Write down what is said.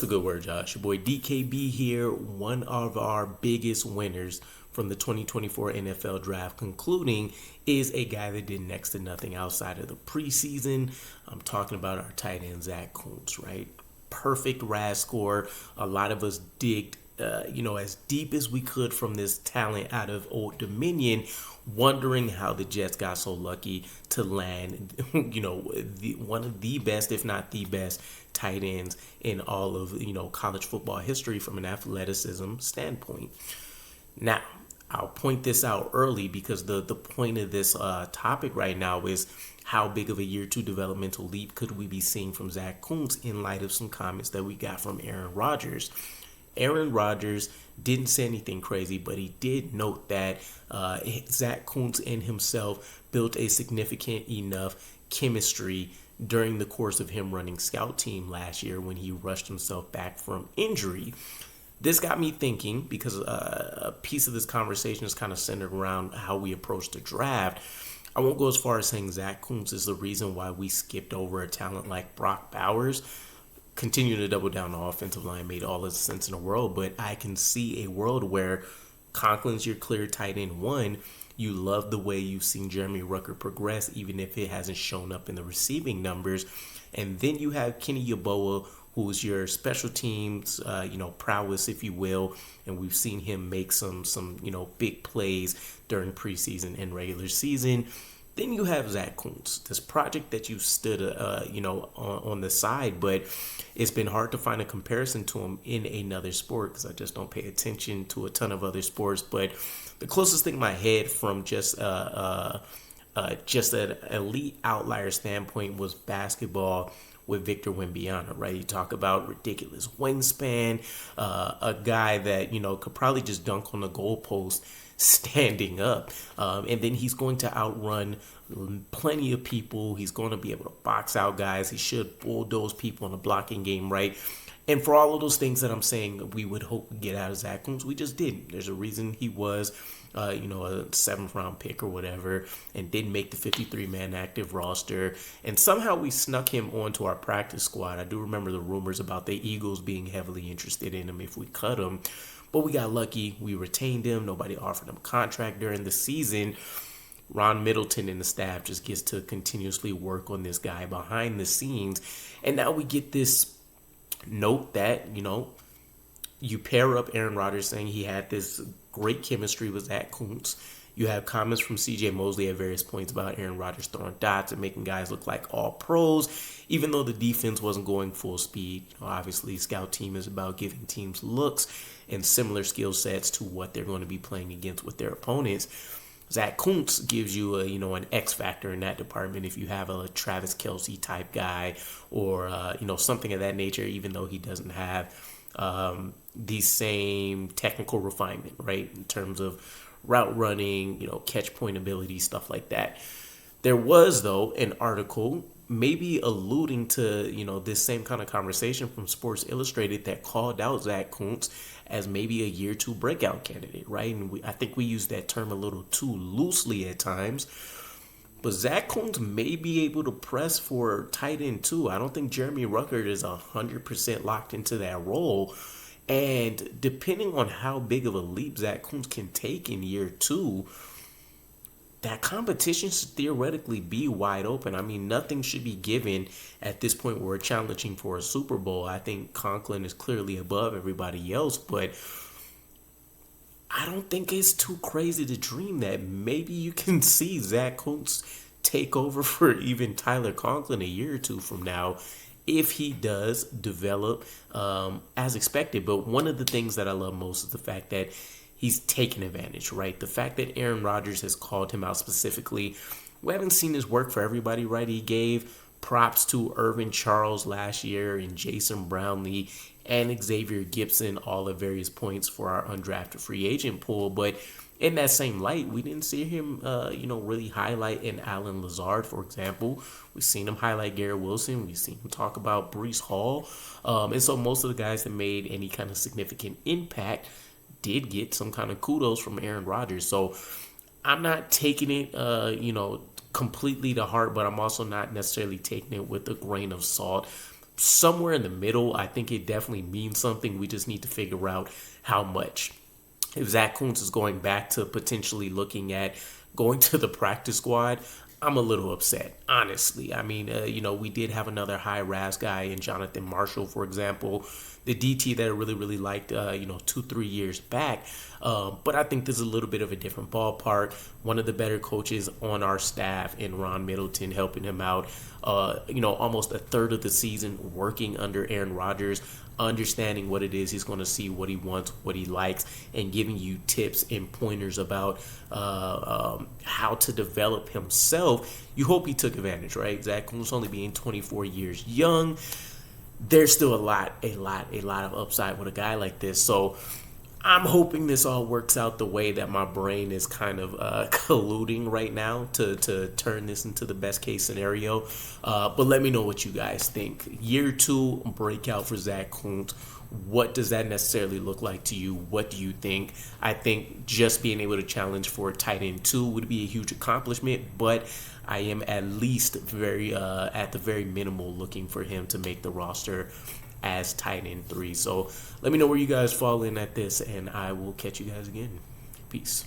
What's the good word, Josh? Your boy DKB here, one of our biggest winners from the 2024 NFL Draft, concluding is a guy that did next to nothing outside of the preseason. I'm talking about our tight end, Zack Kuntz, right? Perfect RAS score. A lot of us digged, as deep as we could from this talent out of Old Dominion, wondering how the Jets got so lucky to land, one of the best, if not the best, tight ends in all of, college football history from an athleticism standpoint. Now, I'll point this out early because the point of this topic right now is how big of a year two developmental leap could we be seeing from Zack Kuntz in light of some comments that we got from Aaron Rodgers. Aaron Rodgers didn't say anything crazy, but he did note that Zack Kuntz and himself built a significant enough chemistry during the course of him running scout team last year when he rushed himself back from injury. This got me thinking because a piece of this conversation is kind of centered around how we approach the draft. I won't go as far as saying Zack Kuntz is the reason why we skipped over a talent like Brock Bowers. Continue to double down on the offensive line made all the sense in the world, but I can see a world where Conklin's your clear tight end one. You love the way you've seen Jeremy Ruckert progress, even if it hasn't shown up in the receiving numbers. And then you have Kenny Yeboah, who's your special teams, prowess, if you will. And we've seen him make some big plays during preseason and regular season. Then you have Zack Kuntz, this project that you stood, on the side, but it's been hard to find a comparison to him in another sport because I just don't pay attention to a ton of other sports. But the closest thing in my head from just an elite outlier standpoint was basketball with Victor Wembanyama, right? You talk about ridiculous wingspan, a guy that, could probably just dunk on the goalpost standing up. And then he's going to outrun plenty of people. He's going to be able to box out guys. He should bulldoze people in the blocking game, right? And for all of those things that I'm saying we would hope to get out of Zack Kuntz, we just didn't. There's a reason he was, a 7th round pick or whatever, and didn't make the 53-man active roster. And somehow we snuck him onto our practice squad. I do remember the rumors about the Eagles being heavily interested in him if we cut him. But we got lucky. We retained him. Nobody offered him a contract during the season. Ron Middleton and the staff just gets to continuously work on this guy behind the scenes. And now we get this note that, you pair up Aaron Rodgers saying he had this great chemistry with Zack Kuntz. You have comments from C.J. Mosley at various points about Aaron Rodgers throwing dots and making guys look like all pros, even though the defense wasn't going full speed. Obviously, scout team is about giving teams looks and similar skill sets to what they're going to be playing against with their opponents. Zack Kuntz gives you an X factor in that department if you have a Travis Kelce type guy or something of that nature, even though he doesn't have the same technical refinement, right, in terms of route running, catch point ability, stuff like that. There was, though, an article maybe alluding to, this same kind of conversation from Sports Illustrated that called out Zack Kuntz as maybe a year two breakout candidate, right? And I think we use that term a little too loosely at times. But Zack Kuntz may be able to press for tight end too. I don't think Jeremy Ruckert is 100% locked into that role. And depending on how big of a leap Zack Kuntz can take in year two, that competition should theoretically be wide open. I mean, nothing should be given at this point where we're challenging for a Super Bowl. I think Conklin is clearly above everybody else, but I don't think it's too crazy to dream that maybe you can see Zack Kuntz take over for even Tyler Conklin a year or two from now if he does develop as expected. But one of the things that I love most is the fact that he's taken advantage, right? The fact that Aaron Rodgers has called him out specifically. We haven't seen his work for everybody, right? He gave props to Irvin Charles last year and Jason Brownlee and Xavier Gibson all at various points for our undrafted free agent pool. But in that same light, we didn't see him, really highlight an Alan Lazard, for example. We've seen him highlight Garrett Wilson. We've seen him talk about Breece Hall. And so most of the guys that made any kind of significant impact did get some kind of kudos from Aaron Rodgers. So I'm not taking it, completely to heart, but I'm also not necessarily taking it with a grain of salt. somewhere in the middle. I think it definitely means something. We just need to figure out how much. If Zack Kuntz is going back to potentially looking at going to the practice squad, I'm a little upset, honestly. I mean, we did have another high RAS guy in Jonathan Marshall, for example, the DT that I really, really liked, 2-3 years back. But I think there's a little bit of a different ballpark. One of the better coaches on our staff in Ron Middleton helping him out, almost a third of the season working under Aaron Rodgers, understanding what it is he's going to see, what he wants, what he likes, and giving you tips and pointers about how to develop himself. You hope he took advantage, right? Zack Kuntz only being 24 years young. There's still a lot of upside with a guy like this. So I'm hoping this all works out the way that my brain is kind of colluding right now to turn this into the best case scenario. But let me know what you guys think. Year 2 breakout for Zack Kuntz. What does that necessarily look like to you? What do you think? I think just being able to challenge for a tight end 2 would be a huge accomplishment, but I am at least at the very minimal looking for him to make the roster as tight end 3. So let me know where you guys fall in at this, and I will catch you guys again. Peace.